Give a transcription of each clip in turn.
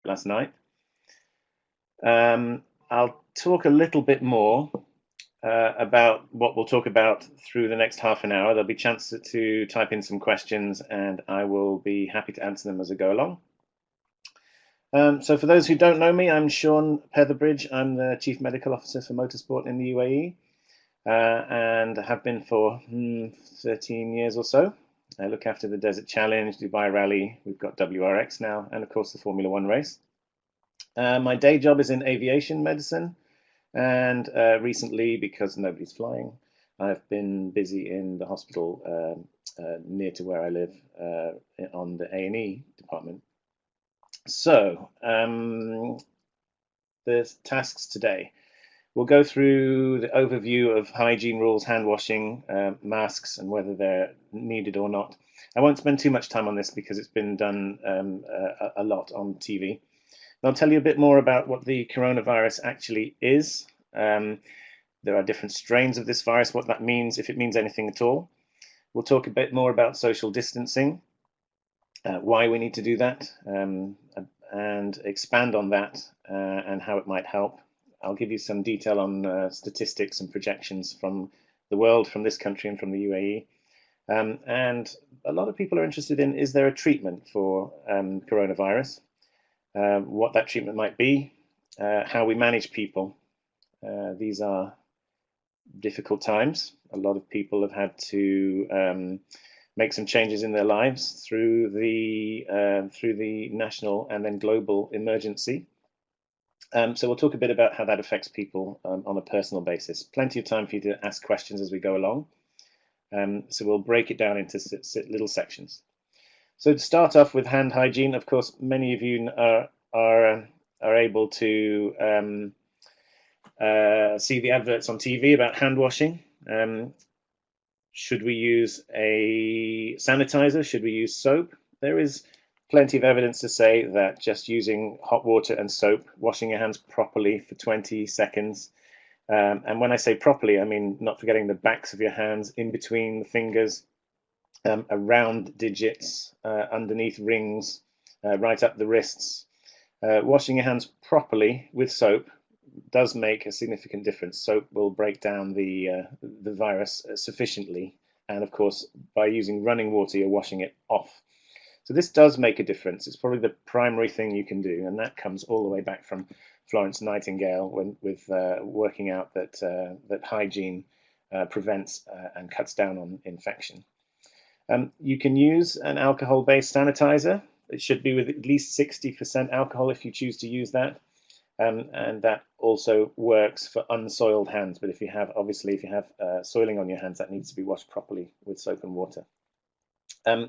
last night. I'll talk a little bit more about what we'll talk about through the next half an hour. There'll be a chance to type in some questions, and I will be happy to answer them as I go along. So for those who don't know me, I'm Sean Petherbridge. I'm the Chief Medical Officer for Motorsport in the UAE, and have been for 13 years or so. I look after the Desert Challenge, Dubai Rally, we've got WRX now, and of course the Formula One race. My day job is in aviation medicine, and recently, because nobody's flying, I've been busy in the hospital near to where I live on the A&E department. So, the tasks today. We'll go through the overview of hygiene rules, hand washing, masks, and whether they're needed or not. I won't spend too much time on this because it's been done a lot on TV. And I'll tell you a bit more about what the coronavirus actually is. There are different strains of this virus, what that means, if it means anything at all. We'll talk a bit more about social distancing, why we need to do that, and expand on that and how it might help. I'll give you some detail on statistics and projections from the world, from this country and from the UAE. And a lot of people are interested in, is there a treatment for coronavirus? What that treatment might be, how we manage people. These are difficult times. A lot of people have had to make some changes in their lives through the national and then global emergency. So we'll talk a bit about how that affects people on a personal basis. Plenty of time for you to ask questions as we go along. So we'll break it down into little sections. So to start off with hand hygiene, of course, many of you are able to see the adverts on TV about hand washing. Should we use a sanitizer? Should we use soap? There is plenty of evidence to say that just using hot water and soap, washing your hands properly for 20 seconds, and when I say properly, I mean not forgetting the backs of your hands, in between the fingers, around digits, underneath rings, right up the wrists. Washing your hands properly with soap does make a significant difference. Soap will break down the virus sufficiently, and of course, by using running water, you're washing it off. So this does make a difference. It's probably the primary thing you can do, and that comes all the way back from Florence Nightingale with working out that hygiene prevents and cuts down on infection. You can use an alcohol-based sanitizer. It should be with at least 60% alcohol if you choose to use that. And that also works for unsoiled hands. But if you have soiling on your hands, that needs to be washed properly with soap and water.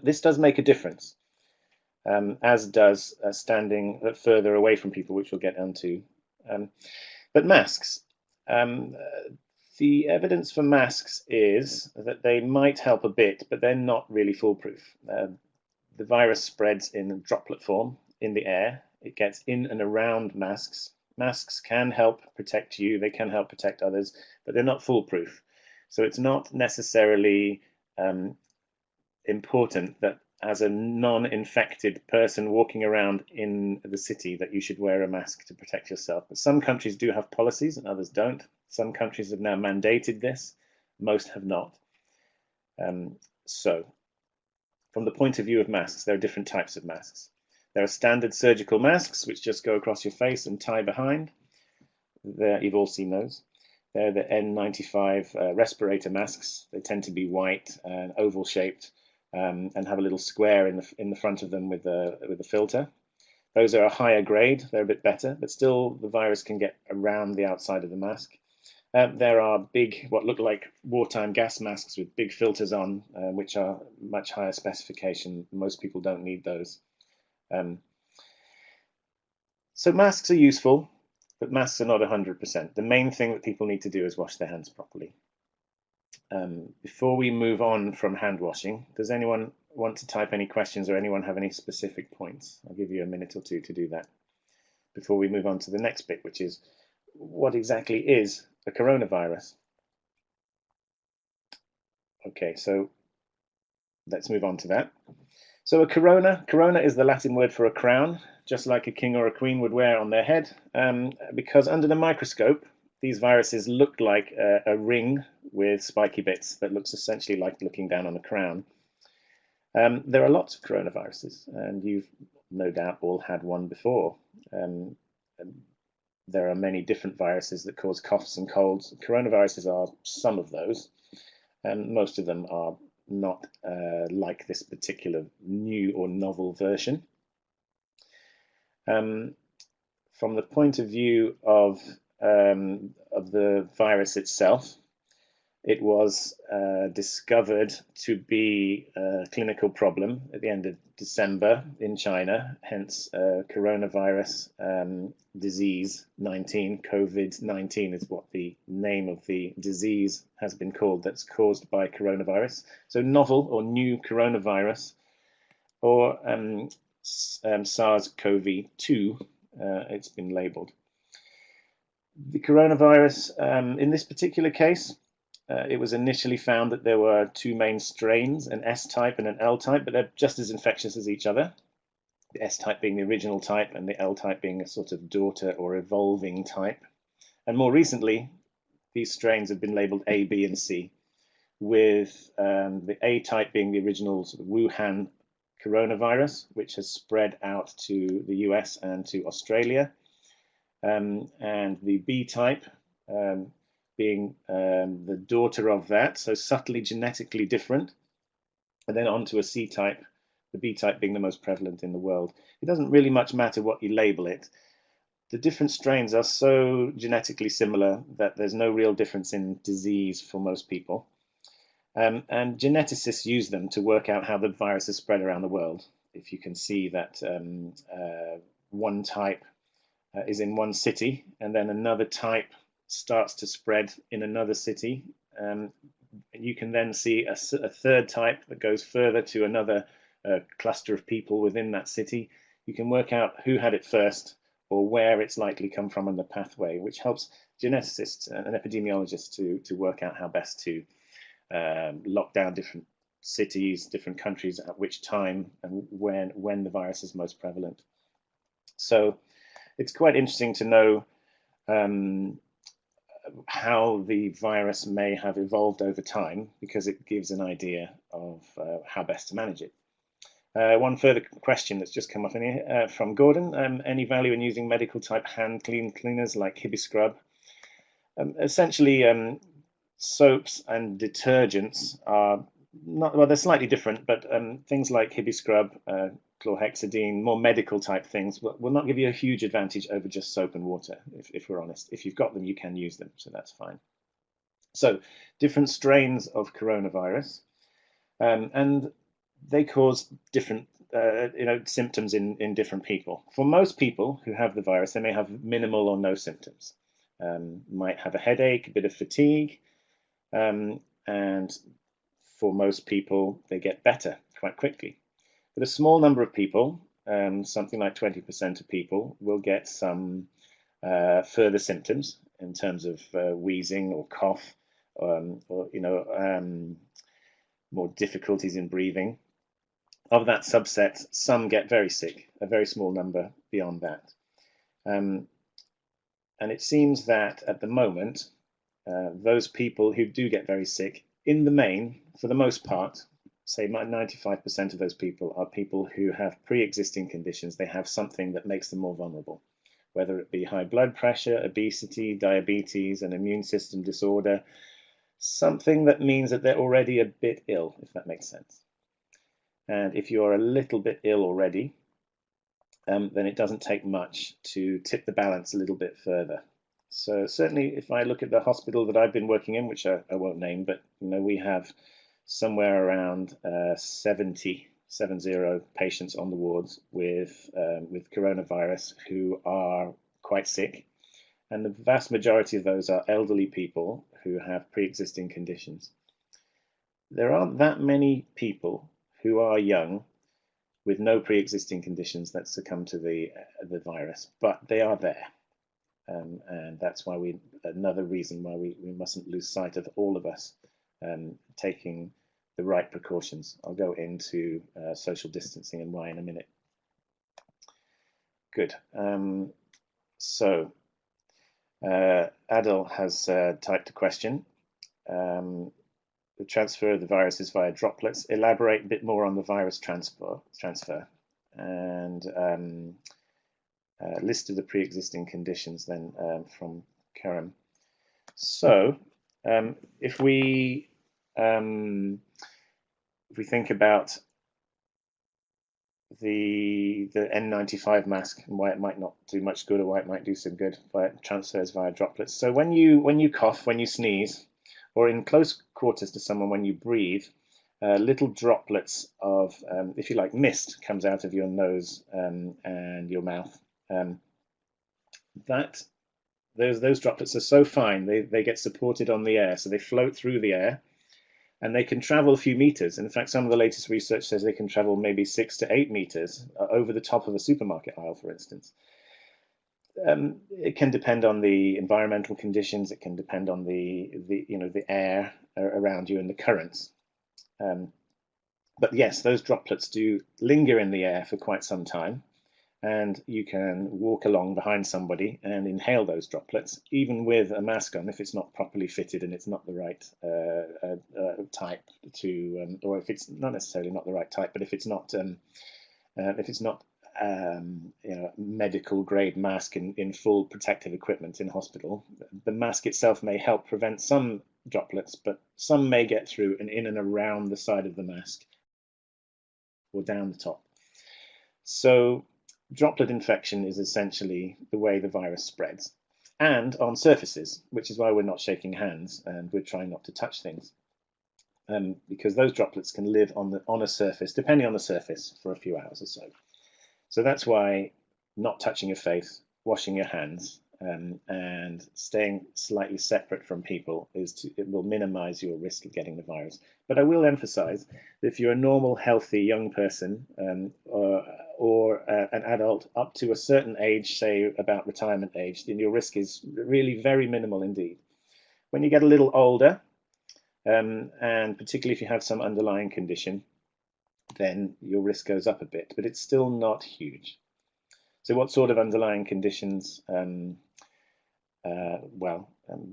This does make a difference, as does standing further away from people, which we'll get onto. But masks. The evidence for masks is that they might help a bit, but they're not really foolproof. The virus spreads in droplet form in the air. It gets in and around masks. Masks can help protect you, they can help protect others, but they're not foolproof. So it's not necessarily important that as a non-infected person walking around in the city that you should wear a mask to protect yourself. But some countries do have policies and others don't. Some countries have now mandated this, most have not. So from the point of view of masks, there are different types of masks. There are standard surgical masks, which just go across your face and tie behind. You've all seen those. They're the N95 respirator masks. They tend to be white and oval shaped and have a little square in the front of them with a filter. Those are a higher grade. They're a bit better, but still the virus can get around the outside of the mask. There are big, what look like wartime gas masks with big filters on, which are much higher specification. Most people don't need those. So masks are useful, but masks are not 100%. The main thing that people need to do is wash their hands properly. Before we move on from hand washing, does anyone want to type any questions or anyone have any specific points? I'll give you a minute or two to do that before we move on to the next bit, which is what exactly is the coronavirus? Okay, so let's move on to that. So a corona is the Latin word for a crown, just like a king or a queen would wear on their head, because under the microscope, these viruses look like a ring with spiky bits that looks essentially like looking down on a crown. There are lots of coronaviruses, and you've no doubt all had one before. Um, there are many different viruses that cause coughs and colds. Coronaviruses are some of those, and most of them are not like this particular new or novel version. From the point of view of the virus itself, it was discovered to be a clinical problem at the end of December in China, hence coronavirus disease 19, COVID-19 is what the name of the disease has been called, that's caused by coronavirus. So novel or new coronavirus, or SARS-CoV-2, it's been labeled. The coronavirus, in this particular case, it was initially found that there were two main strains, an S-type and an L-type, but they're just as infectious as each other. The S-type being the original type and the L-type being a sort of daughter or evolving type. And more recently, these strains have been labeled A, B, and C, with the A-type being the original sort of Wuhan coronavirus, which has spread out to the US and to Australia, and the B-type being the daughter of that, so subtly genetically different, and then on to a C-type, the B-type being the most prevalent in the world. It doesn't really much matter what you label it. The different strains are so genetically similar that there's no real difference in disease for most people. And geneticists use them to work out how the virus is spread around the world. If you can see that one type is in one city, and then another type starts to spread in another city, you can then see a third type that goes further to another cluster of people within that city. You can work out who had it first or where it's likely come from in the pathway, which helps geneticists and epidemiologists to work out how best to lock down different cities, different countries, at which time and when the virus is most prevalent. So it's quite interesting to know how the virus may have evolved over time, because it gives an idea of how best to manage it. One further question that's just come up in here from Gordon: any value in using medical type hand cleaners like Hibiscrub? Essentially, soaps and detergents are not, well, they're slightly different, but things like Hibiscrub, chlorhexidine, more medical type things will not give you a huge advantage over just soap and water, if we're honest. If you've got them, you can use them, so that's fine. So different strains of coronavirus, and they cause different symptoms in different people. For most people who have the virus, they may have minimal or no symptoms. Might have a headache, a bit of fatigue, and for most people, they get better quite quickly. But a small number of people, something like 20% of people, will get some further symptoms in terms of wheezing or cough, or more difficulties in breathing. Of that subset, some get very sick, a very small number beyond that. And it seems that at the moment, those people who do get very sick, in the main, for the most part, say 95% of those people are people who have pre-existing conditions. They have something that makes them more vulnerable, whether it be high blood pressure, obesity, diabetes, an immune system disorder, something that means that they're already a bit ill, if that makes sense. And if you're a little bit ill already, then it doesn't take much to tip the balance a little bit further. So certainly, if I look at the hospital that I've been working in, which I won't name, but we have somewhere around 70 patients on the wards with coronavirus who are quite sick, and the vast majority of those are elderly people who have pre-existing conditions. There aren't that many people who are young with no pre-existing conditions that succumb to the virus, but they are there. And that's why another reason why we mustn't lose sight of all of us taking the right precautions. I'll go into social distancing and why in a minute. Good. So Adil has typed a question. The transfer of the virus is via droplets. Elaborate a bit more on the virus transfer and list of the pre-existing conditions then from Karam. So if we think about the N95 mask and why it might not do much good or why it might do some good via transfers via droplets. So when you cough, when you sneeze, or in close quarters to someone when you breathe, little droplets of, if you like, mist comes out of your nose and your mouth. Those droplets are so fine, they get supported on the air, so they float through the air, and they can travel a few meters. In fact, some of the latest research says they can travel maybe 6 to 8 meters over the top of a supermarket aisle, for instance. It can depend on the environmental conditions. It can depend on the air around you and the currents. But yes, those droplets do linger in the air for quite some time, and you can walk along behind somebody and inhale those droplets, even with a mask on, if it's not properly fitted and it's not the right type to, or if it's not necessarily not the right type, but if it's not medical grade mask in full protective equipment in hospital, the mask itself may help prevent some droplets, but some may get through and in and around the side of the mask or down the top. So droplet infection is essentially the way the virus spreads, and on surfaces, which is why we're not shaking hands and we're trying not to touch things, because those droplets can live on a surface, depending on the surface, for a few hours or so. So that's why not touching your face, washing your hands, and staying slightly separate from people it will minimize your risk of getting the virus. But I will emphasize that if you're a normal, healthy young person or an adult up to a certain age, say about retirement age, then your risk is really very minimal indeed. When you get a little older, and particularly if you have some underlying condition, then your risk goes up a bit, but it's still not huge. So what sort of underlying conditions?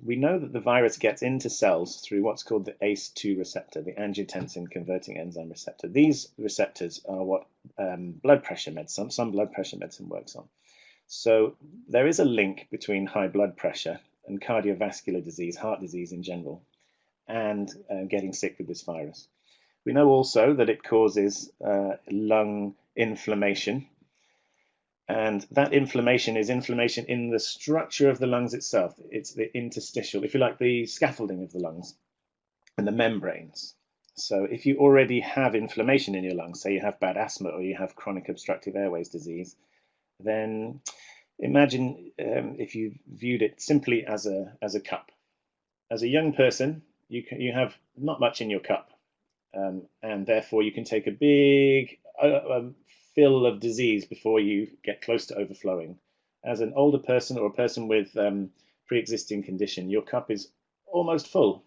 We know that the virus gets into cells through what's called the ACE2 receptor, the angiotensin converting enzyme receptor. These receptors are what blood pressure medicine, some blood pressure medicine works on. So there is a link between high blood pressure and cardiovascular disease, heart disease in general, and getting sick with this virus. We know also that it causes lung inflammation, and that inflammation is inflammation in the structure of the lungs itself. It's the interstitial, if you like, the scaffolding of the lungs and the membranes. So if you already have inflammation in your lungs, say you have bad asthma or you have chronic obstructive airways disease, then imagine if you viewed it simply as a cup. As a young person, you have not much in your cup. And therefore you can take a big fill of disease before you get close to overflowing. As an older person or a person with pre-existing condition, your cup is almost full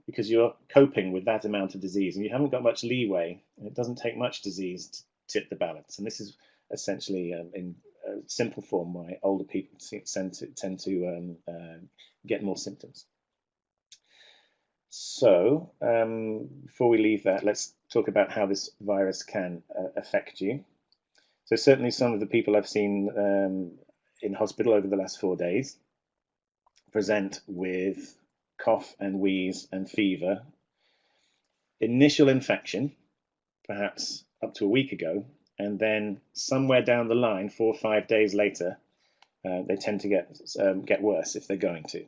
because you're coping with that amount of disease and you haven't got much leeway, and it doesn't take much disease to tip the balance. And this is essentially in simple form why older people tend to get more symptoms. So before we leave that, let's talk about how this virus can affect you. So certainly some of the people I've seen in hospital over the last 4 days present with cough and wheeze and fever. Initial infection, perhaps up to a week ago, and then somewhere down the line, 4 or 5 days later, they tend to get worse if they're going to.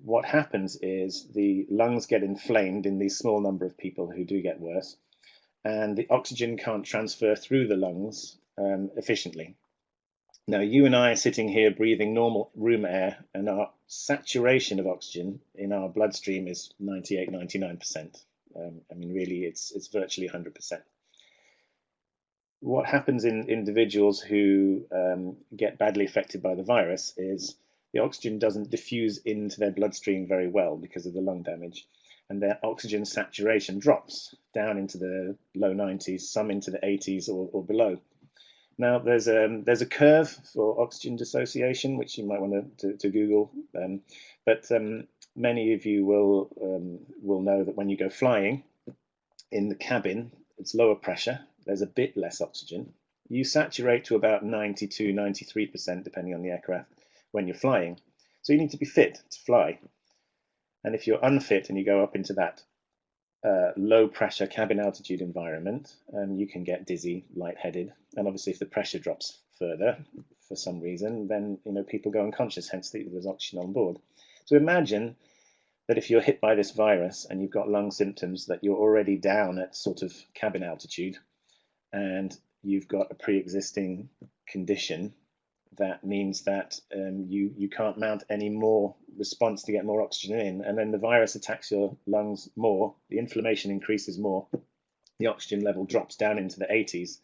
What happens is the lungs get inflamed in these small number of people who do get worse, and the oxygen can't transfer through the lungs efficiently. Now, you and I are sitting here breathing normal room air, and our saturation of oxygen in our bloodstream is 98, 99%. Really, it's virtually 100%. What happens in individuals who get badly affected by the virus is the oxygen doesn't diffuse into their bloodstream very well because of the lung damage. and their oxygen saturation drops down into the low 90s, some into the 80s or below. Now, there's a curve for oxygen dissociation, which you might want to Google, but many of you will know that when you go flying in the cabin, it's lower pressure. There's a bit less oxygen. You saturate to about 92, 93%, depending on the aircraft, when you're flying. So you need to be fit to fly. And if you're unfit and you go up into that low pressure cabin altitude environment, you can get dizzy, lightheaded, and obviously if the pressure drops further for some reason, then people go unconscious, hence there's oxygen on board. So imagine that if you're hit by this virus and you've got lung symptoms, that you're already down at sort of cabin altitude and you've got a pre-existing condition. That means that you can't mount any more response to get more oxygen in, and then the virus attacks your lungs more, the inflammation increases more, the oxygen level drops down into the 80s.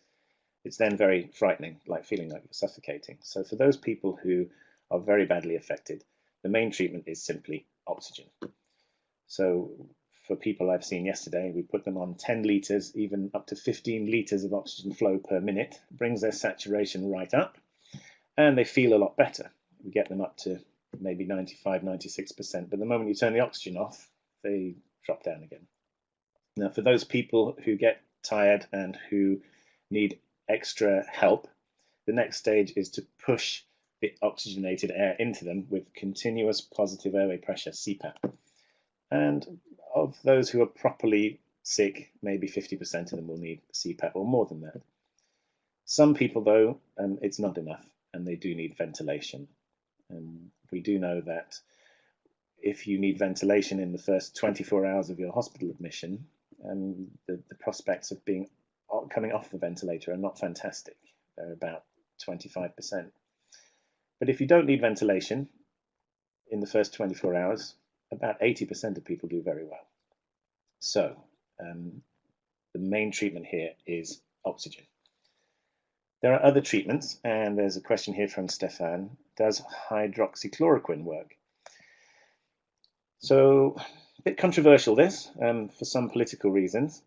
It's then very frightening, like feeling like you're suffocating. So for those people who are very badly affected, the main treatment is simply oxygen. So for people I've seen yesterday, we put them on 10 litres, even up to 15 litres of oxygen flow per minute, brings their saturation right up, and they feel a lot better. We get them up to maybe 95, 96%, but the moment you turn the oxygen off, they drop down again. Now, for those people who get tired and who need extra help, the next stage is to push the oxygenated air into them with continuous positive airway pressure, CPAP. And of those who are properly sick, maybe 50% of them will need CPAP or more than that. Some people, though, it's not enough, and they do need ventilation. And we do know that if you need ventilation in the first 24 hours of your hospital admission, the prospects of coming off the ventilator are not fantastic. They're about 25%. But if you don't need ventilation in the first 24 hours, about 80% of people do very well. So the main treatment here is oxygen. There are other treatments, and there's a question here from Stefan. Does hydroxychloroquine work? So, a bit controversial this, for some political reasons.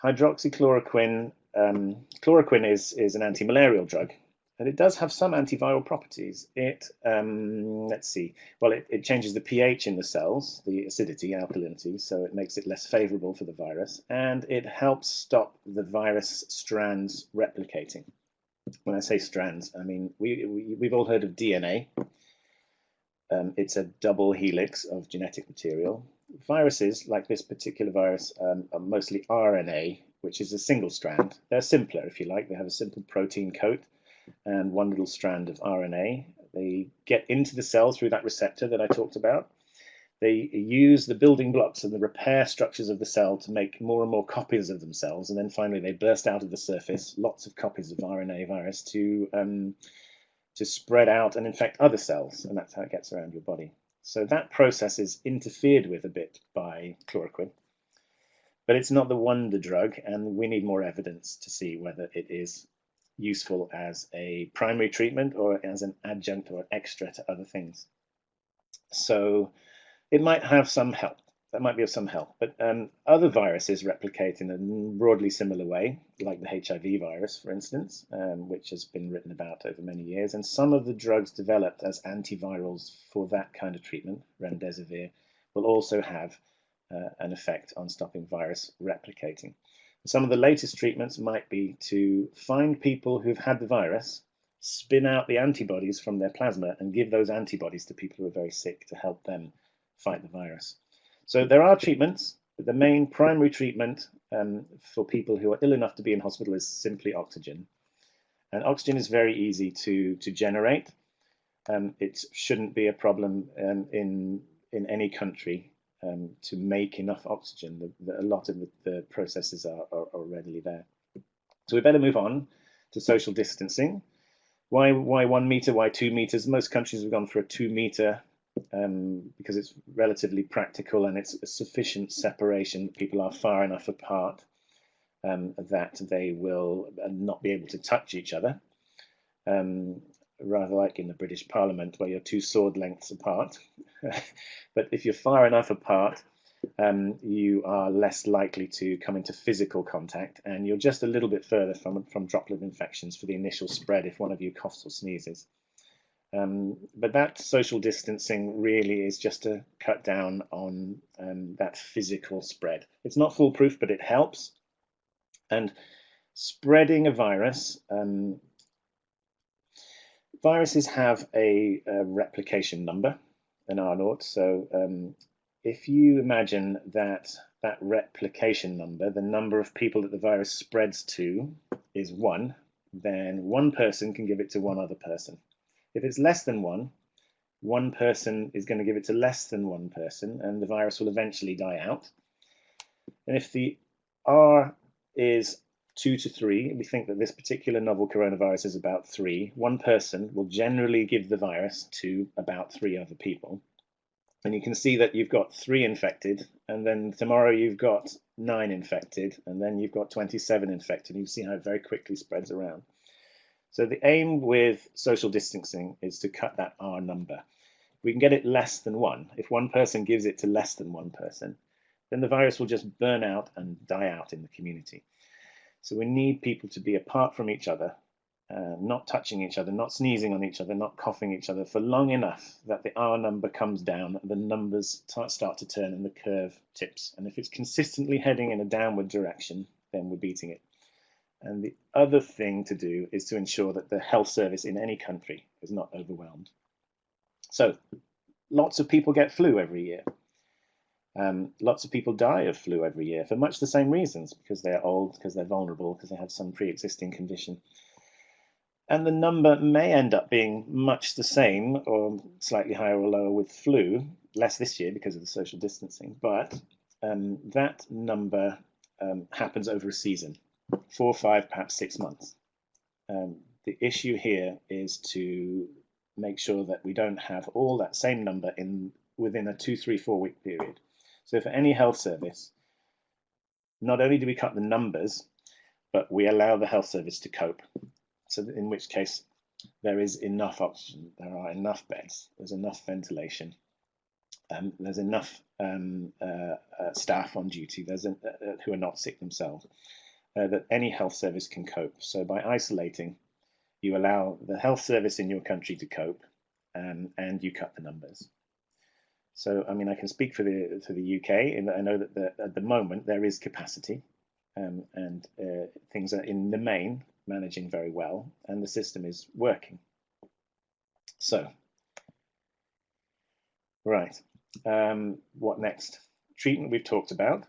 Hydroxychloroquine, chloroquine is an anti-malarial drug, and it does have some antiviral properties. It, let's see, well, it changes the pH in the cells, the acidity, alkalinity, so it makes it less favorable for the virus, and it helps stop the virus strands replicating. When I say strands, I mean, we've all heard of DNA. It's a double helix of genetic material. Viruses, like this particular virus, are mostly RNA, which is a single strand. They're simpler, if you like. They have a simple protein coat and one little strand of RNA. They get into the cell through that receptor that I talked about. They use the building blocks and the repair structures of the cell to make more and more copies of themselves, and then finally they burst out of the surface, lots of copies of RNA virus to spread out and infect other cells, and that's how it gets around your body. So that process is interfered with a bit by chloroquine, but it's not the wonder drug, and we need more evidence to see whether it is useful as a primary treatment or as an adjunct or an extra to other things. So it might have some help. That might be of some help. But other viruses replicate in a broadly similar way, like the HIV virus, for instance, which has been written about over many years. And some of the drugs developed as antivirals for that kind of treatment, remdesivir, will also have an effect on stopping virus replicating. Some of the latest treatments might be to find people who've had the virus, spin out the antibodies from their plasma, and give those antibodies to people who are very sick to help them fight the virus. So there are treatments, but the main primary treatment for people who are ill enough to be in hospital is simply oxygen. And oxygen is very easy to generate. It shouldn't be a problem in any country to make enough oxygen. A lot of the processes are readily there. So we better move on to social distancing. Why 1 meter? Why 2 meters? Most countries have gone for a 2 meter because it's relatively practical and it's a sufficient separation. People are far enough apart that they will not be able to touch each other, rather like in the British Parliament where you're 2 sword lengths apart. But if you're far enough apart, you are less likely to come into physical contact, and you're just a little bit further from droplet infections for the initial spread if one of you coughs or sneezes. But that social distancing really is just to cut down on that physical spread. It's not foolproof, but it helps. And spreading a virus, viruses have a replication number, an R0. So if you imagine that replication number, the number of people that the virus spreads to is 1, then one person can give it to one other person. If it's less than 1, one person is going to give it to less than one person, and the virus will eventually die out. And if the R is 2 to 3, we think that this particular novel coronavirus is about 3. One person will generally give the virus to about 3 other people. And you can see that you've got 3 infected, and then tomorrow you've got 9 infected, and then you've got 27 infected. You see how it very quickly spreads around. So the aim with social distancing is to cut that R number. We can get it less than 1. If one person gives it to less than one person, then the virus will just burn out and die out in the community. So we need people to be apart from each other, not touching each other, not sneezing on each other, not coughing each other for long enough that the R number comes down, the numbers start to turn and the curve tips. And if it's consistently heading in a downward direction, then we're beating it. And the other thing to do is to ensure that the health service in any country is not overwhelmed. So lots of people get flu every year. Lots of people die of flu every year for much the same reasons, because they're old, because they're vulnerable, because they have some pre-existing condition. And the number may end up being much the same or slightly higher or lower with flu, less this year because of the social distancing, but that number happens over a season, 4, 5, perhaps 6 months. The issue here is to make sure that we don't have all that same number within a 2, 3, 4 week period. So for any health service, not only do we cut the numbers, but we allow the health service to cope. So in which case there is enough oxygen, there are enough beds, there's enough ventilation, there's enough staff on duty who are not sick themselves, that any health service can cope. So by isolating, you allow the health service in your country to cope, and you cut the numbers. So, I mean, I can speak for the UK, and I know that at the moment there is capacity, and things are in the main managing very well, and the system is working. So, right, what next? Treatment we've talked about.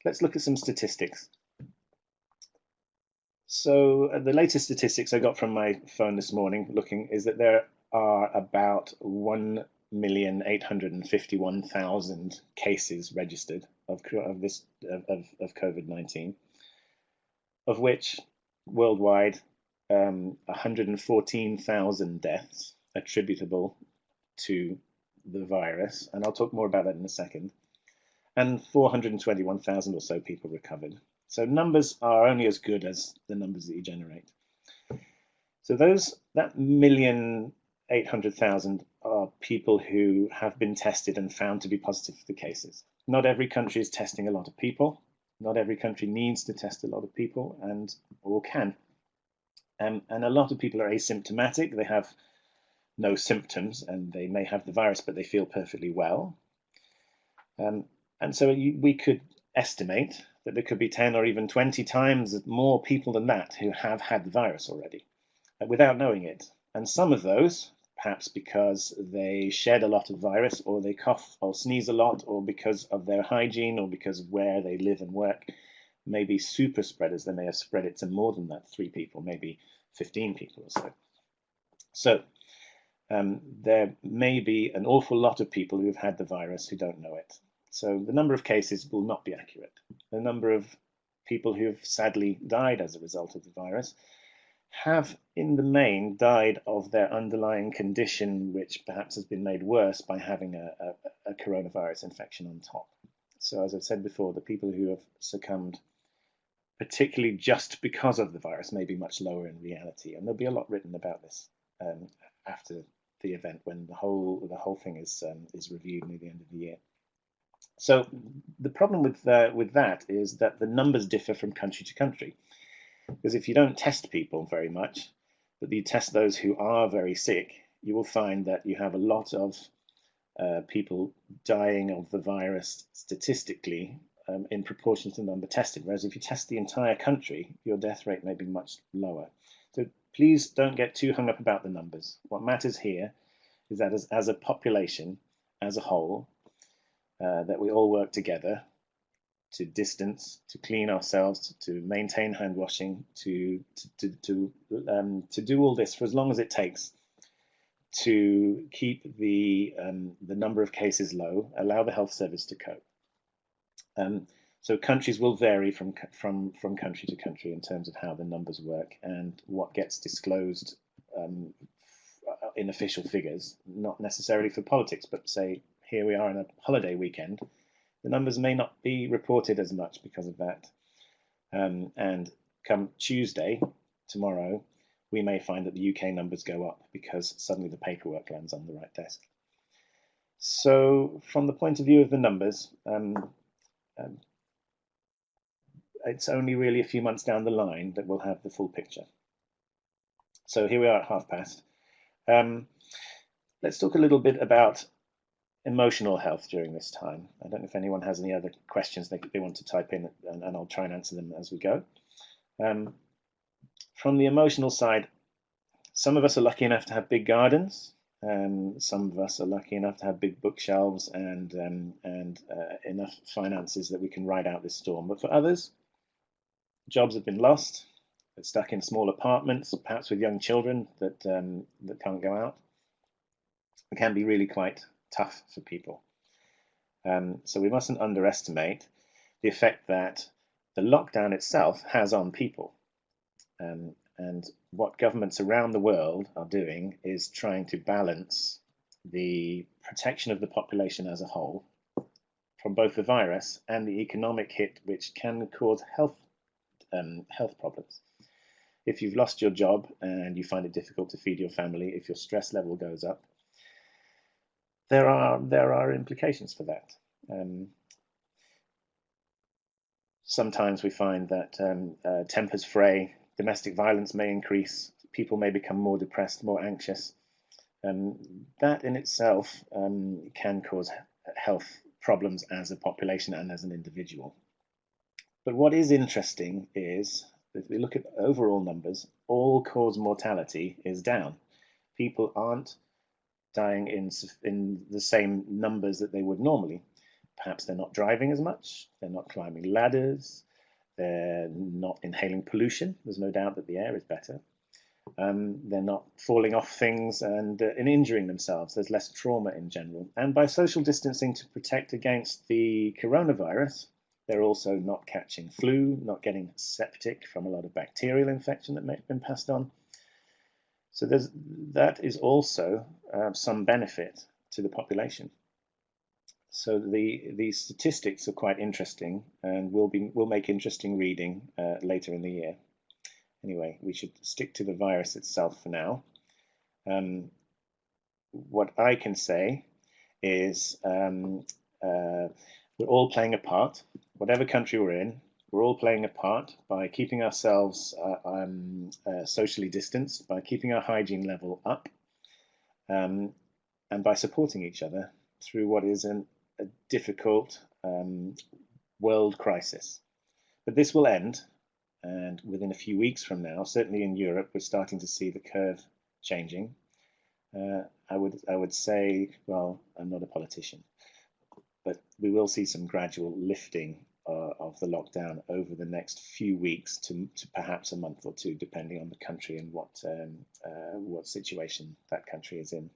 Let's look at some statistics. So the latest statistics I got from my phone this morning is that there are about 1,851,000 cases registered of COVID-19, of which worldwide 114,000 deaths attributable to the virus, and I'll talk more about that in a second, and 421,000 or so people recovered. So numbers are only as good as the numbers that you generate. So that 1,800,000 are people who have been tested and found to be positive for the cases. Not every country is testing a lot of people. Not every country needs to test a lot of people, or can. And a lot of people are asymptomatic. They have no symptoms, and they may have the virus, but they feel perfectly well. And so we could estimate that there could be 10 or even 20 times more people than that who have had the virus already without knowing it. And some of those, perhaps because they shed a lot of virus, or they cough or sneeze a lot, or because of their hygiene, or because of where they live and work, maybe super spreaders. They may have spread it to more than that, 3 people, maybe 15 people or so. So there may be an awful lot of people who have had the virus who don't know it. So the number of cases will not be accurate. The number of people who have sadly died as a result of the virus have, in the main, died of their underlying condition, which perhaps has been made worse by having a coronavirus infection on top. So as I've said before, the people who have succumbed, particularly just because of the virus, may be much lower in reality. And there'll be a lot written about this after the event, when the whole thing is reviewed near the end of the year. So the problem with that is that the numbers differ from country to country. Because if you don't test people very much, but you test those who are very sick, you will find that you have a lot of people dying of the virus statistically in proportion to the number tested. Whereas if you test the entire country, your death rate may be much lower. So please don't get too hung up about the numbers. What matters here is that as a population, as a whole, that we all work together to distance, to clean ourselves, to maintain hand washing, to do all this for as long as it takes to keep the number of cases low, allow the health service to cope. So countries will vary from country to country in terms of how the numbers work and what gets disclosed in official figures, not necessarily for politics, but say here we are in a holiday weekend, the numbers may not be reported as much because of that. And come Tuesday, tomorrow, we may find that the UK numbers go up because suddenly the paperwork lands on the right desk. So from the point of view of the numbers, it's only really a few months down the line that we'll have the full picture. So here we are at past. Let's talk a little bit about emotional health during this time. I don't know if anyone has any other questions they want to type in, and I'll try and answer them as we go. From the emotional side, some of us are lucky enough to have big gardens. Some of us are lucky enough to have big bookshelves and enough finances that we can ride out this storm. But for others, jobs have been lost. They're stuck in small apartments, perhaps with young children that can't go out. It can be really quite tough for people. So we mustn't underestimate the effect that the lockdown itself has on people. And what governments around the world are doing is trying to balance the protection of the population as a whole from both the virus and the economic hit, which can cause health problems. If you've lost your job and you find it difficult to feed your family, if your stress level goes up, there are implications for that. Sometimes we find that tempers fray, domestic violence may increase, people may become more depressed, more anxious. That in itself can cause health problems as a population and as an individual. But what is interesting is, if we look at overall numbers, all-cause mortality is down. People aren't dying in the same numbers that they would normally. Perhaps they're not driving as much, they're not climbing ladders, they're not inhaling pollution. There's no doubt that the air is better. They're not falling off things and injuring themselves. There's less trauma in general. And by social distancing to protect against the coronavirus, they're also not catching flu, not getting septic from a lot of bacterial infection that may have been passed on. So that is also some benefit to the population. So the statistics are quite interesting and will make interesting reading later in the year. Anyway, we should stick to the virus itself for now. What I can say is we're all playing a part. Whatever country we're in, we're all playing a part by keeping ourselves socially distanced, by keeping our hygiene level up, and by supporting each other through what is a difficult world crisis. But this will end, and within a few weeks from now, certainly in Europe, we're starting to see the curve changing. I would say, well, I'm not a politician, but we will see some gradual lifting of the lockdown over the next few weeks to perhaps a month or two, depending on the country and what situation that country is in.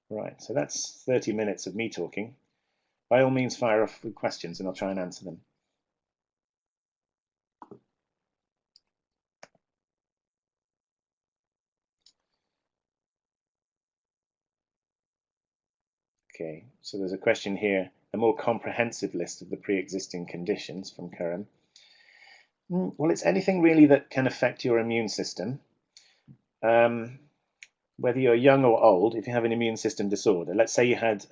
Right, so that's 30 minutes of me talking. By all means, fire off with questions and I'll try and answer them. Okay, so there's a question here, a more comprehensive list of the pre-existing conditions from Karam. Well, it's anything really that can affect your immune system. Whether you're young or old, if you have an immune system disorder, let's say you had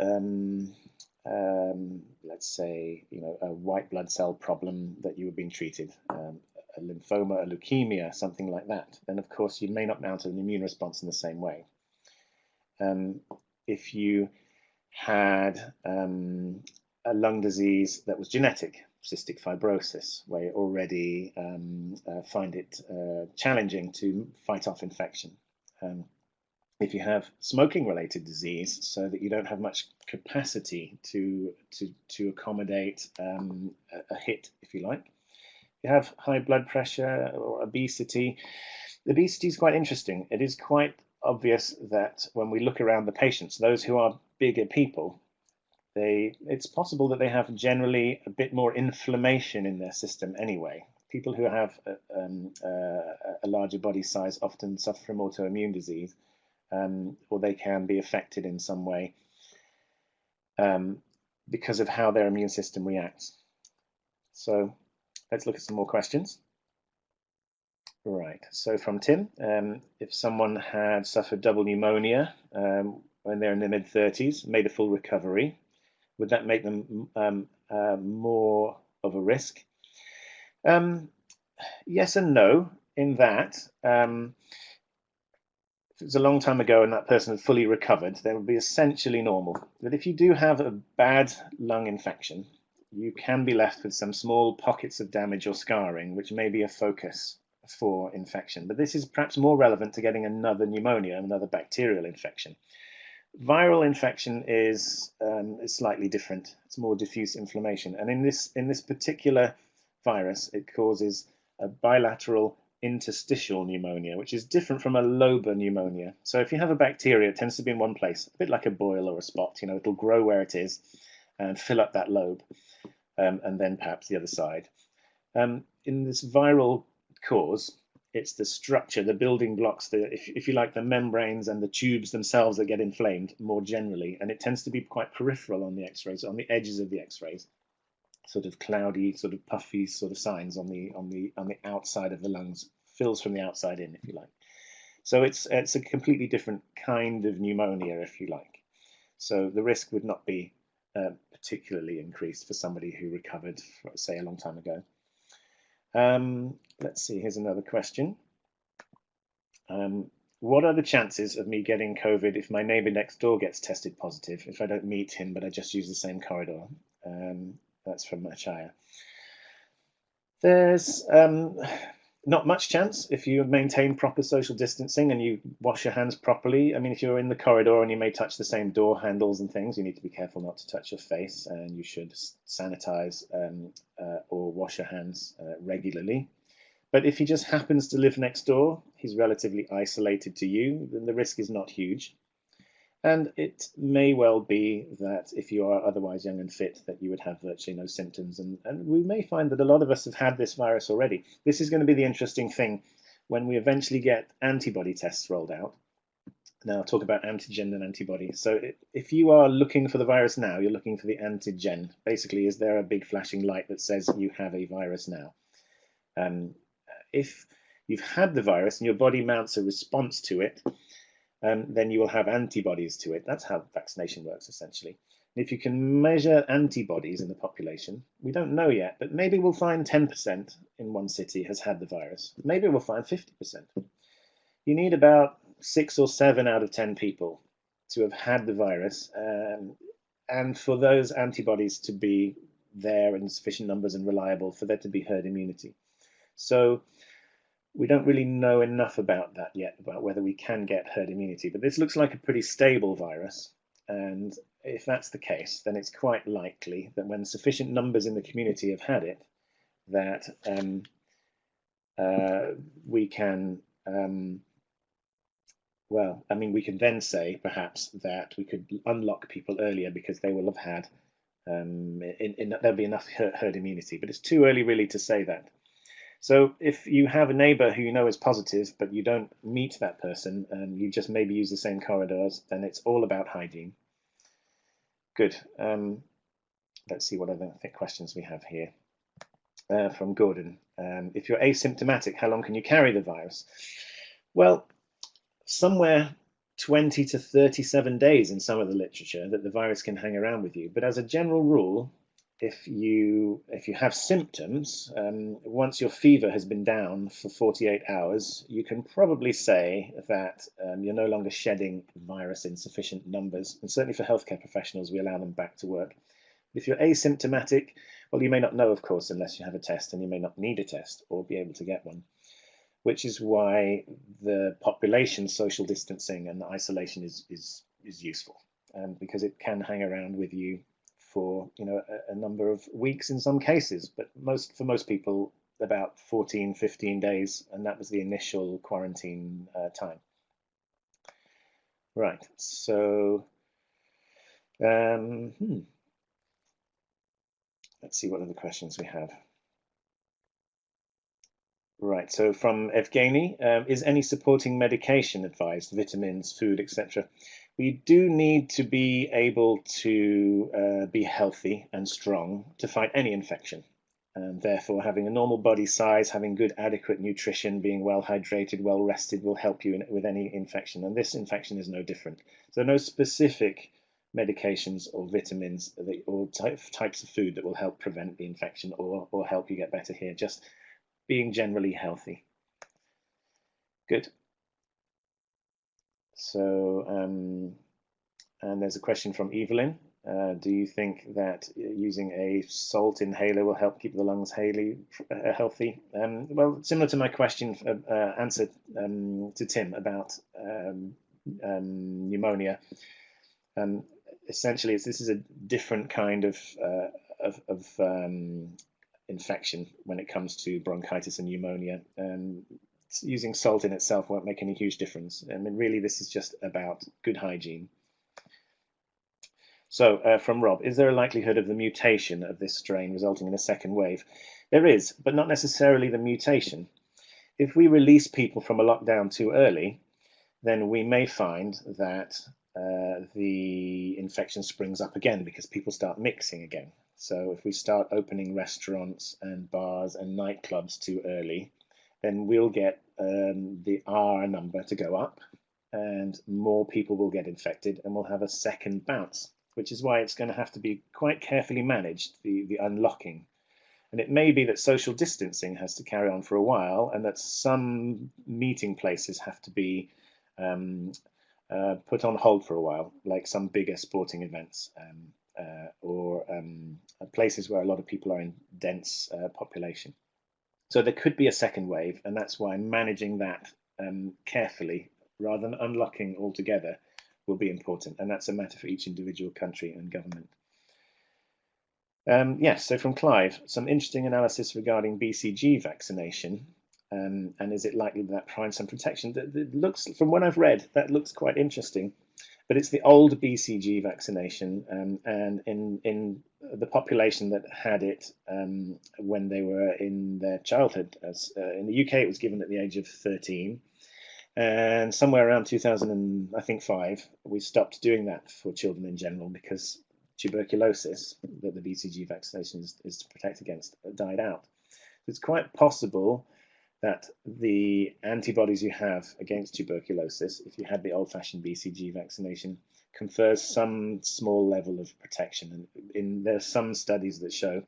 let's say, a white blood cell problem that you were being treated, a lymphoma, a leukemia, something like that, then of course you may not mount an immune response in the same way. If you had a lung disease that was genetic, cystic fibrosis, where you already find it challenging to fight off infection. If you have smoking-related disease, so that you don't have much capacity to accommodate a hit, if you like. You have high blood pressure or obesity. Obesity is quite interesting. It is quite obvious that when we look around the patients, those who are bigger people, it's possible that they have generally a bit more inflammation in their system anyway. People who have a larger body size often suffer from autoimmune disease, or they can be affected in some way because of how their immune system reacts. So let's look at some more questions. Right, so from Tim, if someone had suffered double pneumonia when they're in their mid-30s, made a full recovery, would that make them more of a risk? Yes and no, in that if it was a long time ago and that person had fully recovered, they would be essentially normal. But if you do have a bad lung infection, you can be left with some small pockets of damage or scarring, which may be a focus for infection. But this is perhaps more relevant to getting another pneumonia, another bacterial infection. Viral infection is slightly different. It's more diffuse inflammation. And in this particular virus, it causes a bilateral interstitial pneumonia, which is different from a lobar pneumonia. So if you have a bacteria, it tends to be in one place, a bit like a boil or a spot. It'll grow where it is and fill up that lobe, and then perhaps the other side. In this viral cause, it's the structure, the building blocks, if you like, the membranes and the tubes themselves that get inflamed more generally, and it tends to be quite peripheral on the X-rays, on the edges of the X-rays, sort of cloudy, sort of puffy sort of signs on the outside of the lungs, fills from the outside in, if you like. So it's a completely different kind of pneumonia, if you like. So the risk would not be particularly increased for somebody who recovered, say, a long time ago. Let's see, here's another question. What are the chances of me getting COVID if my neighbor next door gets tested positive, if I don't meet him, but I just use the same corridor? That's from Machaya. There's not much chance if you maintain proper social distancing and you wash your hands properly. I mean, if you're in the corridor and you may touch the same door handles and things, you need to be careful not to touch your face, and you should sanitize or wash your hands regularly. But if he just happens to live next door, he's relatively isolated to you, then the risk is not huge. And it may well be that if you are otherwise young and fit, that you would have virtually no symptoms. And we may find that a lot of us have had this virus already. This is going to be the interesting thing when we eventually get antibody tests rolled out. Now I'll talk about antigen and antibody. So if you are looking for the virus now, you're looking for the antigen. Basically, is there a big flashing light that says you have a virus now? If you've had the virus and your body mounts a response to it, then you will have antibodies to it. That's how vaccination works, essentially. And if you can measure antibodies in the population, we don't know yet, but maybe we'll find 10% in one city has had the virus. Maybe we'll find 50%. You need about 6 or 7 out of 10 people to have had the virus, and for those antibodies to be there in sufficient numbers and reliable for there to be herd immunity. So we don't really know enough about that yet, about whether we can get herd immunity. But this looks like a pretty stable virus. And if that's the case, then it's quite likely that when sufficient numbers in the community have had it, that we can, well, I mean, we can then say perhaps that we could unlock people earlier because they will have had, there'll be enough herd immunity. But it's too early really to say that. So if you have a neighbor who you know is positive, but you don't meet that person and you just maybe use the same corridors, then it's all about hygiene. Good. Let's see what other questions we have here. From Gordon. If you're asymptomatic, how long can you carry the virus? Well, somewhere 20 to 37 days in some of the literature that the virus can hang around with you. But as a general rule, if you have symptoms, once your fever has been down for 48 hours, you can probably say that you're no longer shedding virus in sufficient numbers. And certainly for healthcare professionals, we allow them back to work. If you're asymptomatic, well, you may not know, of course, unless you have a test, and you may not need a test or be able to get one, which is why the population social distancing and isolation is useful, because it can hang around with you for a number of weeks in some cases, but for most people about 14-15 days, and that was the initial quarantine time. Right, so let's see what other questions we have. Right, so from Evgeny, is any supporting medication advised, vitamins, food, etc.? We do need to be able to be healthy and strong to fight any infection. And therefore, having a normal body size, having good, adequate nutrition, being well hydrated, well rested will help you with any infection. And this infection is no different. So no specific medications or vitamins or types of food that will help prevent the infection or help you get better here. Just being generally healthy. Good. So, and there's a question from Evelyn. Do you think that using a salt inhaler will help keep the lungs healthy? Well, similar to my question answer to Tim about pneumonia. Essentially, this is a different kind of infection when it comes to bronchitis and pneumonia. Using salt in itself won't make any huge difference. I mean, really, this is just about good hygiene. So, from Rob, is there a likelihood of the mutation of this strain resulting in a second wave? There is, but not necessarily the mutation. If we release people from a lockdown too early, then we may find that the infection springs up again because people start mixing again. So if we start opening restaurants and bars and nightclubs too early, then we'll get the R number to go up and more people will get infected and we'll have a second bounce, which is why it's going to have to be quite carefully managed, the unlocking. And it may be that social distancing has to carry on for a while and that some meeting places have to be put on hold for a while, like some bigger sporting events or places where a lot of people are in dense population. So there could be a second wave, and that's why managing that carefully rather than unlocking altogether will be important, and that's a matter for each individual country and government. Yes, so from Clive, some interesting analysis regarding BCG vaccination, and is it likely that provides some protection? That looks, from what I've read, that looks quite interesting, but it's the old BCG vaccination, and in the population that had it when they were in their childhood. As in the UK, it was given at the age of 13. And somewhere around 2005, we stopped doing that for children in general because tuberculosis, that the BCG vaccination is to protect against, died out. It's quite possible that the antibodies you have against tuberculosis, if you had the old-fashioned BCG vaccination, confers some small level of protection. And there are some studies that show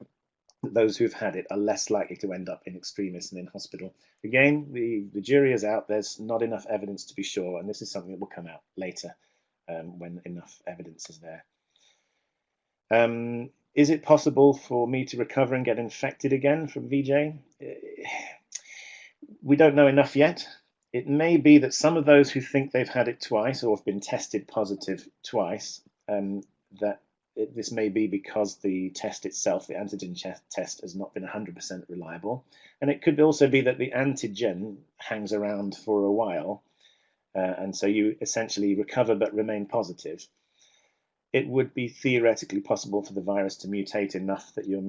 that those who've had it are less likely to end up in extremis and in hospital. Again, the jury is out. There's not enough evidence to be sure, and this is something that will come out later when enough evidence is there. Is it possible for me to recover and get infected again, from VJ? We don't know enough yet. It may be that some of those who think they've had it twice or have been tested positive twice, this may be because the test itself, the antigen test, has not been 100% reliable. And it could also be that the antigen hangs around for a while, and so you essentially recover but remain positive. It would be theoretically possible for the virus to mutate enough that your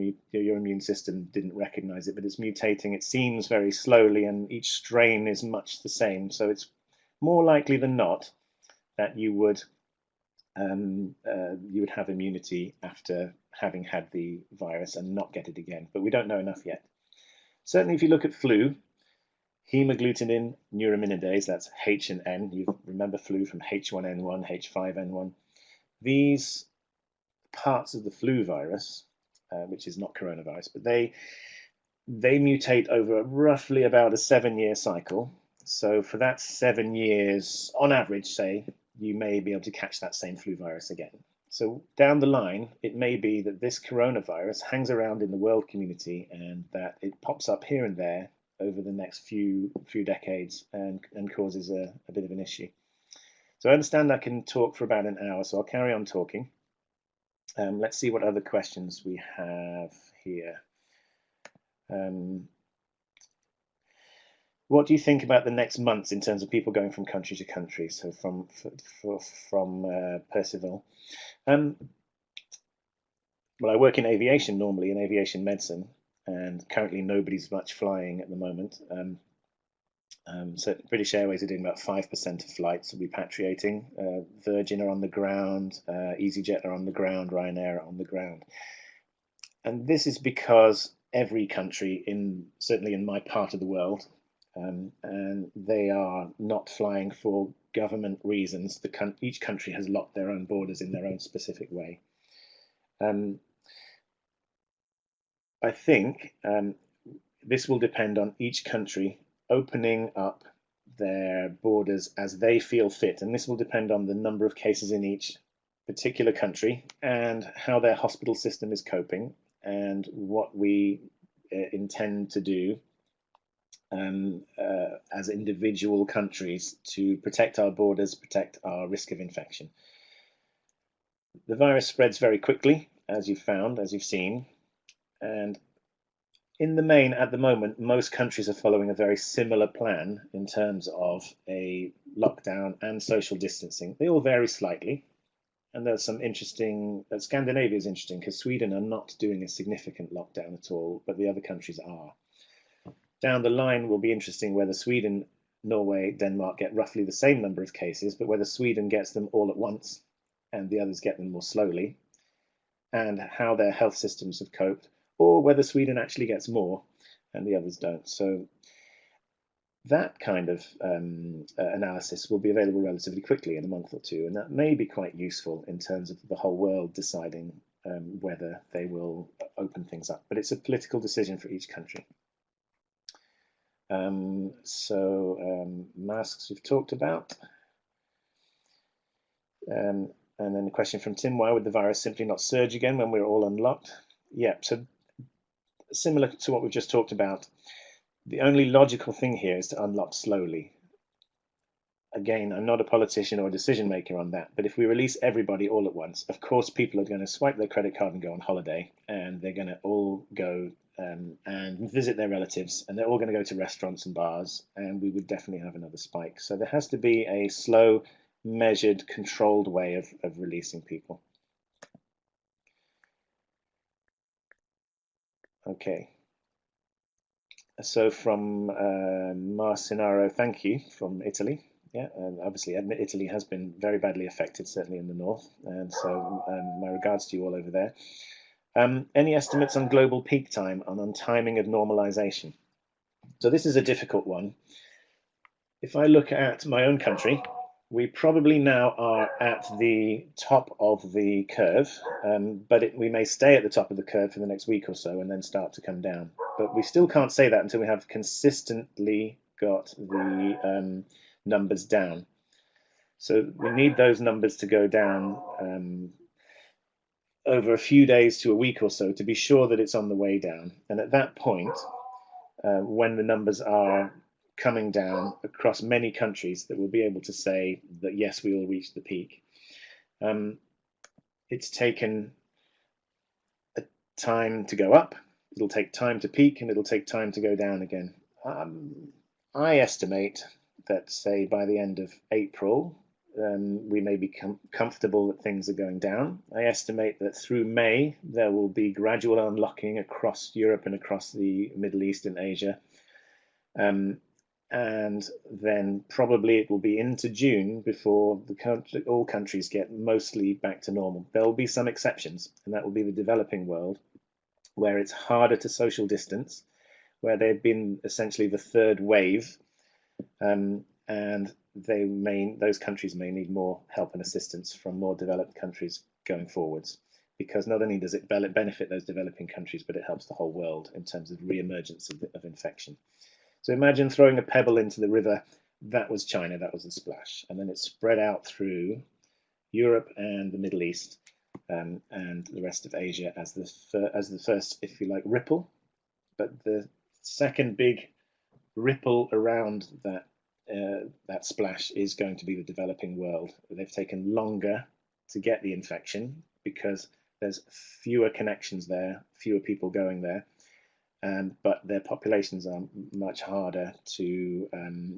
immune system didn't recognize it, but it's mutating, it seems, very slowly, and each strain is much the same. So it's more likely than not that you would have immunity after having had the virus and not get it again, but we don't know enough yet. Certainly, if you look at flu, hemagglutinin neuraminidase, that's H and N. You remember flu from H1N1, H5N1. These parts of the flu virus which is not coronavirus, but they mutate over roughly about a 7-year cycle. So for that 7 years, on average, say, you may be able to catch that same flu virus again. So down the line, it may be that this coronavirus hangs around in the world community and that it pops up here and there over the next few decades and causes a bit of an issue. So I understand I can talk for about an hour, so I'll carry on talking. Let's see what other questions we have here. What do you think about the next months in terms of people going from country to country? So from Percival. Well, I work in aviation normally, in aviation medicine, and currently nobody's much flying at the moment. So British Airways are doing about 5% of flights repatriating. Virgin are on the ground, EasyJet are on the ground, Ryanair are on the ground. And this is because every country, certainly in my part of the world, and they are not flying for government reasons. Each country has locked their own borders in their own specific way. I think this will depend on each country opening up their borders as they feel fit, and this will depend on the number of cases in each particular country and how their hospital system is coping and what we intend to do as individual countries to protect our borders, protect our risk of infection. The virus spreads very quickly, as you've seen, and in the main, at the moment, most countries are following a very similar plan in terms of a lockdown and social distancing. They all vary slightly, and there's some interesting. Scandinavia is interesting because Sweden are not doing a significant lockdown at all, but the other countries are. Down the line will be interesting whether Sweden, Norway, Denmark get roughly the same number of cases, but whether Sweden gets them all at once and the others get them more slowly, and how their health systems have coped, or whether Sweden actually gets more and the others don't. So that kind of analysis will be available relatively quickly in a month or two, and that may be quite useful in terms of the whole world deciding whether they will open things up. But it's a political decision for each country. Masks we've talked about. And then a question from Tim, why would the virus simply not surge again when we're all unlocked? Yeah, so similar to what we've just talked about, the only logical thing here is to unlock slowly. Again, I'm not a politician or a decision maker on that, but if we release everybody all at once, of course people are going to swipe their credit card and go on holiday, and they're going to all go and visit their relatives, and they're all going to go to restaurants and bars, and we would definitely have another spike. So there has to be a slow, measured, controlled way of releasing people. Okay. So from Marcinaro, thank you, from Italy. Yeah, and obviously Italy has been very badly affected, certainly in the north, and so my regards to you all over there. Any estimates on global peak time and on timing of normalization? So this is a difficult one. If I look at my own country, we probably now are at the top of the curve, but we may stay at the top of the curve for the next week or so and then start to come down. But we still can't say that until we have consistently got the numbers down. So we need those numbers to go down over a few days to a week or so to be sure that it's on the way down. And at that point, when the numbers are coming down across many countries, that we'll be able to say that yes, we will reach the peak. It's taken a time to go up, it'll take time to peak, and it'll take time to go down again. I estimate that, say, by the end of April, we may be comfortable that things are going down. I estimate that through May, there will be gradual unlocking across Europe and across the Middle East and Asia. And then probably it will be into June before all countries get mostly back to normal. There will be some exceptions, and that will be the developing world, where it's harder to social distance, where they've been essentially the third wave, and those countries may need more help and assistance from more developed countries going forwards. because not only does it benefit those developing countries, but it helps the whole world in terms of re-emergence of infection. So imagine throwing a pebble into the river. That was China, that was the splash. And then it spread out through Europe and the Middle East, and the rest of Asia as the first, if you like, ripple. But the second big ripple around that splash is going to be the developing world. They've taken longer to get the infection because there's fewer connections there, fewer people going there, but their populations are much harder to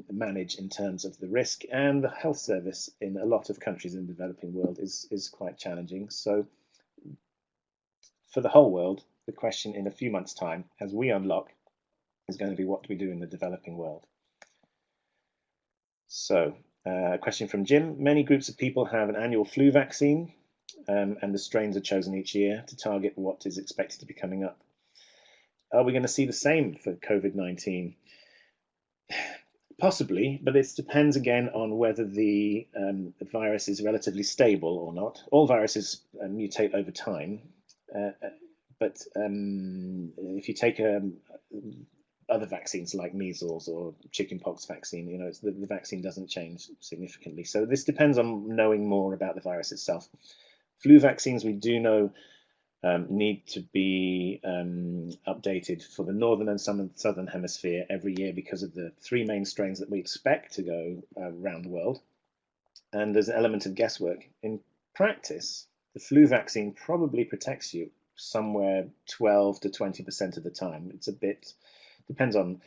manage in terms of the risk, and the health service in a lot of countries in the developing world is quite challenging. So for the whole world, the question in a few months' time, as we unlock, is going to be what do we do in the developing world? So a question from Jim. Many groups of people have an annual flu vaccine, and the strains are chosen each year to target what is expected to be coming up. Are we going to see the same for COVID-19? Possibly, but it depends again on whether the virus is relatively stable or not. All viruses mutate over time, but if you take other vaccines like measles or chickenpox vaccine, the vaccine doesn't change significantly. So this depends on knowing more about the virus itself. Flu vaccines, we do know, need to be updated for the northern and southern hemisphere every year because of the three main strains that we expect to go around the world. And there's an element of guesswork. In practice, the flu vaccine probably protects you somewhere 12 to 20% of the time. It's a bit, depends on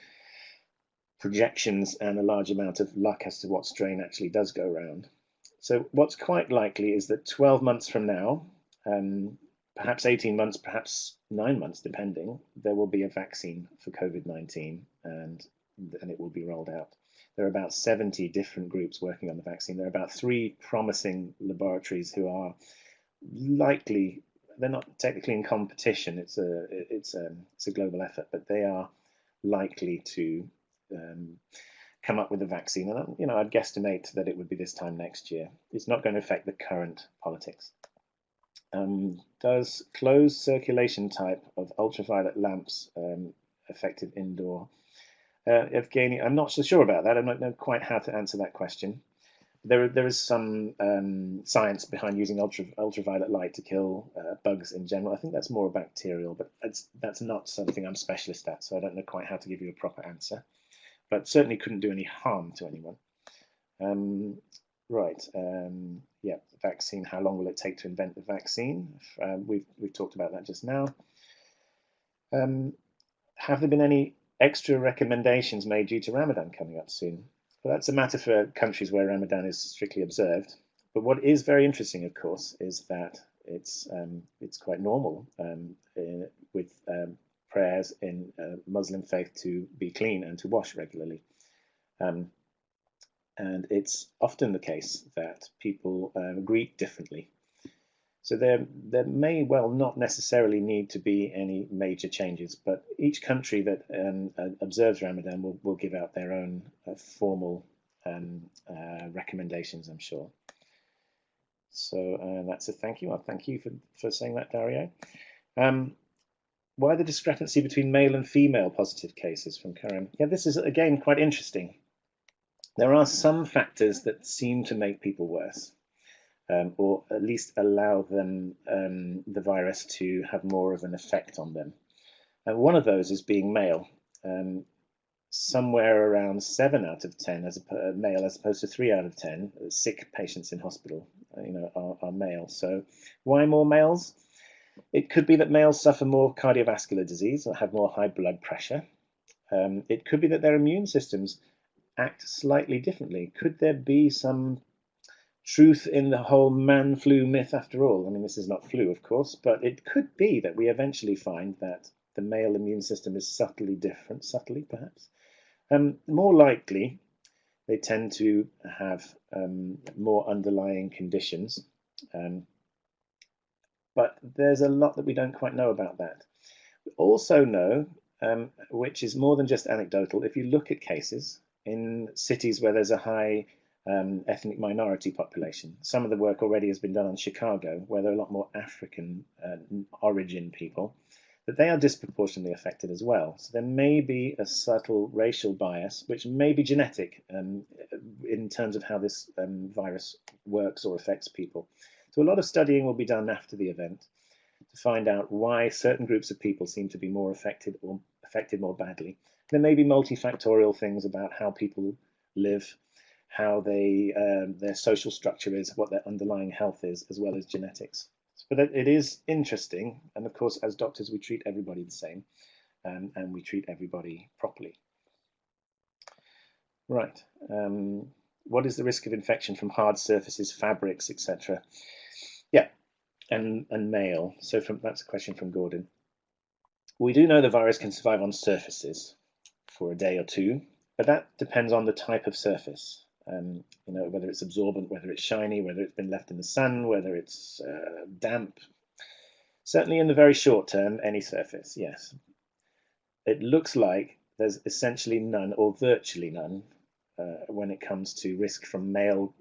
projections and a large amount of luck as to what strain actually does go around. So what's quite likely is that 12 months from now, perhaps 18 months, perhaps 9 months, depending, there will be a vaccine for COVID-19 and it will be rolled out. There are about 70 different groups working on the vaccine. There are about 3 promising laboratories who are likely, they're not technically in competition, it's a global effort, but they are likely to come up with a vaccine. And I'd guesstimate that it would be this time next year. It's not going to affect the current politics. Does closed circulation type of ultraviolet lamps effective indoor? Evgeny, I'm not so sure about that. I don't know quite how to answer that question. There is some science behind using ultraviolet light to kill bugs in general. I think that's more bacterial, but that's not something I'm a specialist at, so I don't know quite how to give you a proper answer. But certainly couldn't do any harm to anyone. Right. Yeah, vaccine. How long will it take to invent the vaccine? We've talked about that just now. Have there been any extra recommendations made due to Ramadan coming up soon? Well, that's a matter for countries where Ramadan is strictly observed. But what is very interesting, of course, is that it's quite normal with prayers in Muslim faith to be clean and to wash regularly. And it's often the case that people greet differently. So there may well not necessarily need to be any major changes, but each country that observes Ramadan will give out their own formal recommendations, I'm sure. So that's a thank you. Well, thank you for saying that, Dario. Why the discrepancy between male and female positive cases from Karim? Yeah, this is, again, quite interesting. There are some factors that seem to make people worse. Or at least allow them, the virus to have more of an effect on them. And one of those is being male. Somewhere around 7 out of 10 as a male, as opposed to 3 out of 10 sick patients in hospital, are male. So why more males? It could be that males suffer more cardiovascular disease or have more high blood pressure. It could be that their immune systems act slightly differently. Could there be some truth in the whole man-flu myth after all? I mean, this is not flu, of course, but it could be that we eventually find that the male immune system is subtly different, perhaps. More likely, they tend to have more underlying conditions, but there's a lot that we don't quite know about that. We also know, which is more than just anecdotal, if you look at cases in cities where there's a high ethnic minority population. Some of the work already has been done on Chicago, where there are a lot more African origin people, but they are disproportionately affected as well. So there may be a subtle racial bias, which may be genetic in terms of how this virus works or affects people. So a lot of studying will be done after the event to find out why certain groups of people seem to be more affected or affected more badly. There may be multifactorial things about how people live, how their social structure is, what their underlying health is, as well as genetics. But it is interesting, and of course, as doctors, we treat everybody the same, and we treat everybody properly. Right. What is the risk of infection from hard surfaces, fabrics, etc.? Yeah, and mail. So that's a question from Gordon. We do know the virus can survive on surfaces for a day or two, but that depends on the type of surface. Whether it's absorbent, whether it's shiny, whether it's been left in the sun, whether it's damp. Certainly in the very short term, any surface, yes. It looks like there's essentially none or virtually none when it comes to risk from mail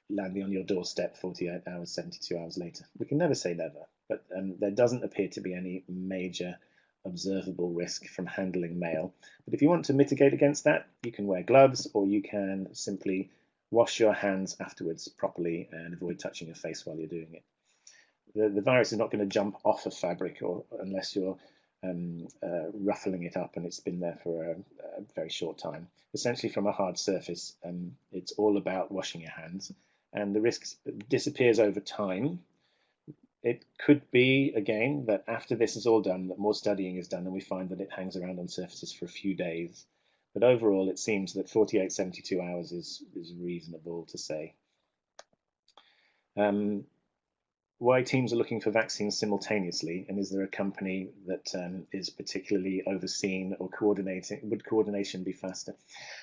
landing on your doorstep 48 hours, 72 hours later. We can never say never, but there doesn't appear to be any major observable risk from handling mail. But if you want to mitigate against that, you can wear gloves, or you can simply wash your hands afterwards properly and avoid touching your face while you're doing it. The virus is not going to jump off a fabric unless you're ruffling it up and it's been there for a very short time. Essentially from a hard surface, it's all about washing your hands, and the risk disappears over time. It could be, again, that after this is all done, that more studying is done and we find that it hangs around on surfaces for a few days. But overall, it seems that 48, 72 hours is reasonable to say. Why teams are looking for vaccines simultaneously, and is there a company that is particularly overseen or coordinating? Would coordination be faster?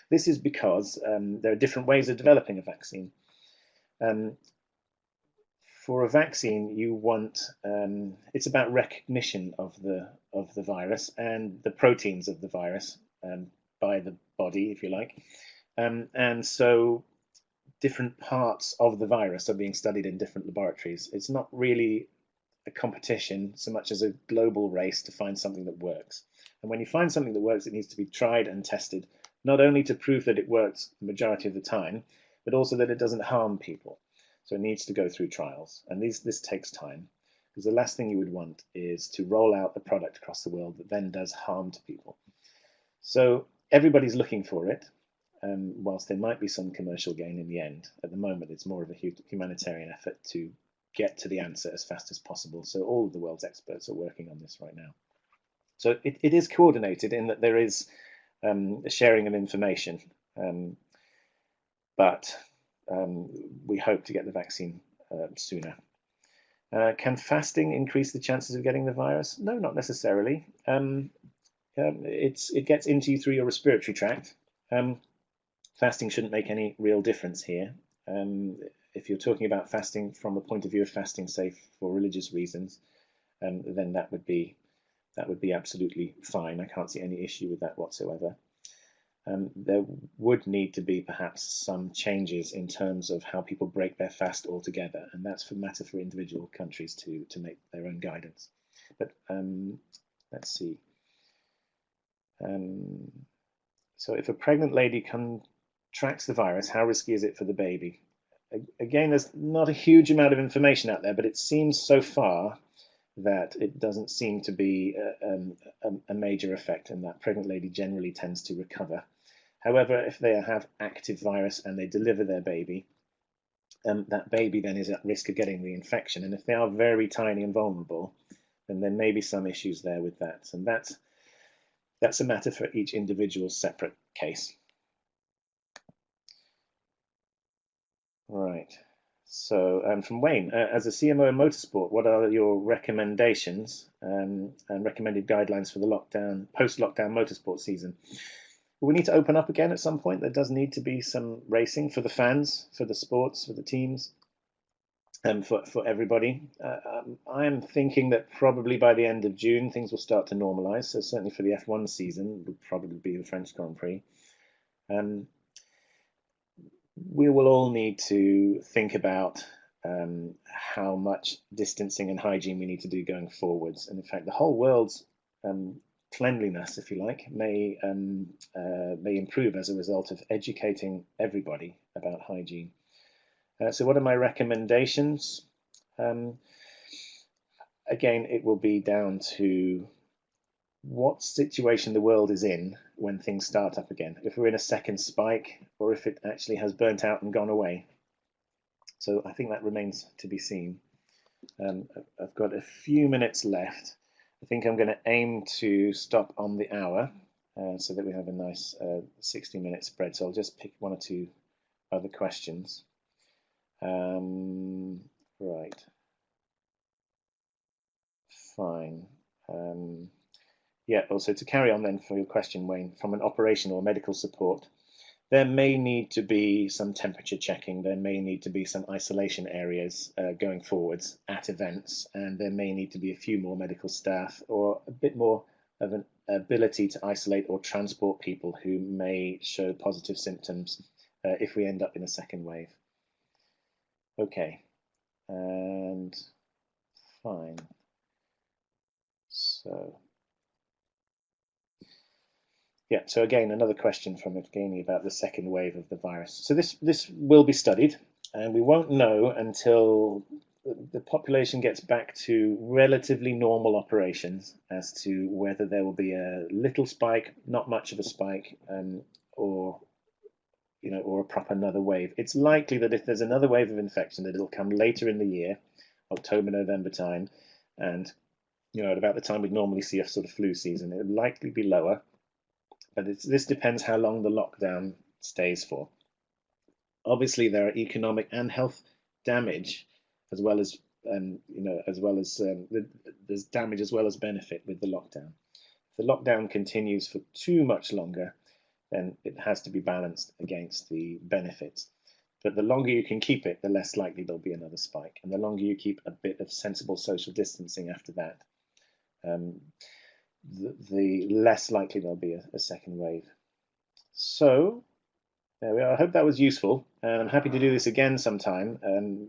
This is because there are different ways of developing a vaccine. For a vaccine, you want it's about recognition of the virus and the proteins of the virus by the body, if you like, and so different parts of the virus are being studied in different laboratories. It's not really a competition so much as a global race to find something that works. And when you find something that works, it needs to be tried and tested, not only to prove that it works the majority of the time, but also that it doesn't harm people. So it needs to go through trials, and this takes time, because the last thing you would want is to roll out a product across the world that then does harm to people. So everybody's looking for it, whilst there might be some commercial gain in the end. At the moment, it's more of a humanitarian effort to get to the answer as fast as possible. So all of the world's experts are working on this right now. So it is coordinated in that there is a sharing of information, but we hope to get the vaccine sooner. Can fasting increase the chances of getting the virus? No, not necessarily. It gets into you through your respiratory tract. Fasting shouldn't make any real difference here. If you're talking about fasting from a point of view of fasting, say for religious reasons, then that would be absolutely fine. I can't see any issue with that whatsoever. There would need to be perhaps some changes in terms of how people break their fast altogether, and that's a matter for individual countries to make their own guidance. But let's see. So if a pregnant lady contracts the virus, how risky is it for the baby? Again, there's not a huge amount of information out there, but it seems so far that it doesn't seem to be a major effect, and that pregnant lady generally tends to recover. However, if they have active virus and they deliver their baby, that baby then is at risk of getting the infection. And if they are very tiny and vulnerable, then there may be some issues there with that. And that's a matter for each individual separate case. Right. So from Wayne, as a CMO in motorsport, what are your recommendations and recommended guidelines for the post-lockdown motorsport season? We need to open up again at some point. There does need to be some racing for the fans, for the sports, for the teams, and for everybody. I'm thinking that probably by the end of June, things will start to normalize. So certainly for the F1 season, would probably be the French Grand Prix. we will all need to think about how much distancing and hygiene we need to do going forwards. And in fact, the whole world's um, cleanliness, if you like, may improve as a result of educating everybody about hygiene. So, what are my recommendations? Um, Again, it will be down to what situation the world is in when things start up again. If we're in a second spike, or if it actually has burnt out and gone away. So I think that remains to be seen. I've got a few minutes left. I think I'm going to aim to stop on the hour so that we have a nice 60-minute spread. So I'll just pick one or two other questions. Right. Fine. Yeah, also to carry on then for your question, Wayne, from an operational or medical support, there may need to be some temperature checking, there may need to be some isolation areas going forwards at events, and there may need to be a few more medical staff or a bit more of an ability to isolate or transport people who may show positive symptoms if we end up in a second wave. Okay, and fine. So yeah, so again, another question from Evgeny about the second wave of the virus. So this will be studied, and we won't know until the population gets back to relatively normal operations as to whether there will be a little spike, not much of a spike, or or a proper another wave. It's likely that if there's another wave of infection, that it'll come later in the year, October, November time, and at about the time we'd normally see a sort of flu season. It would likely be lower. But this depends how long the lockdown stays for. Obviously, there are economic and health damage, as well as there's damage as well as benefit with the lockdown. If the lockdown continues for too much longer, then it has to be balanced against the benefits. But the longer you can keep it, the less likely there'll be another spike, and the longer you keep a bit of sensible social distancing after that, the less likely there'll be a second wave. So there we are. I hope that was useful, and I'm happy to do this again sometime,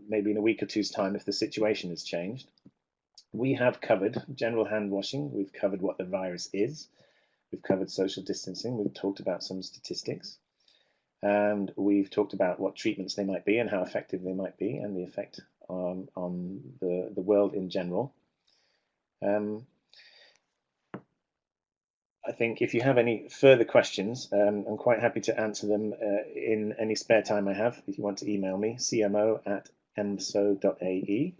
maybe in a week or two's time if the situation has changed. We have covered general hand washing. We've covered what the virus is. We've covered social distancing. We've talked about some statistics. And we've talked about what treatments they might be and how effective they might be and the effect on the world in general. I think if you have any further questions, I'm quite happy to answer them in any spare time I have. If you want to email me, cmo@emso.ae.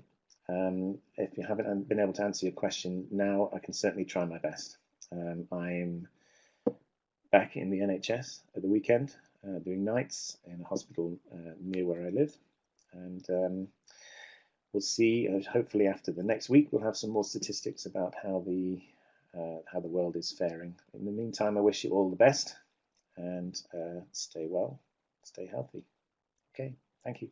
If you haven't been able to answer your question now, I can certainly try my best. I'm back in the NHS at the weekend, doing nights in a hospital near where I live. And we'll see, hopefully after the next week, we'll have some more statistics about how the world is faring. In the meantime, I wish you all the best and stay well, stay healthy. Okay, thank you.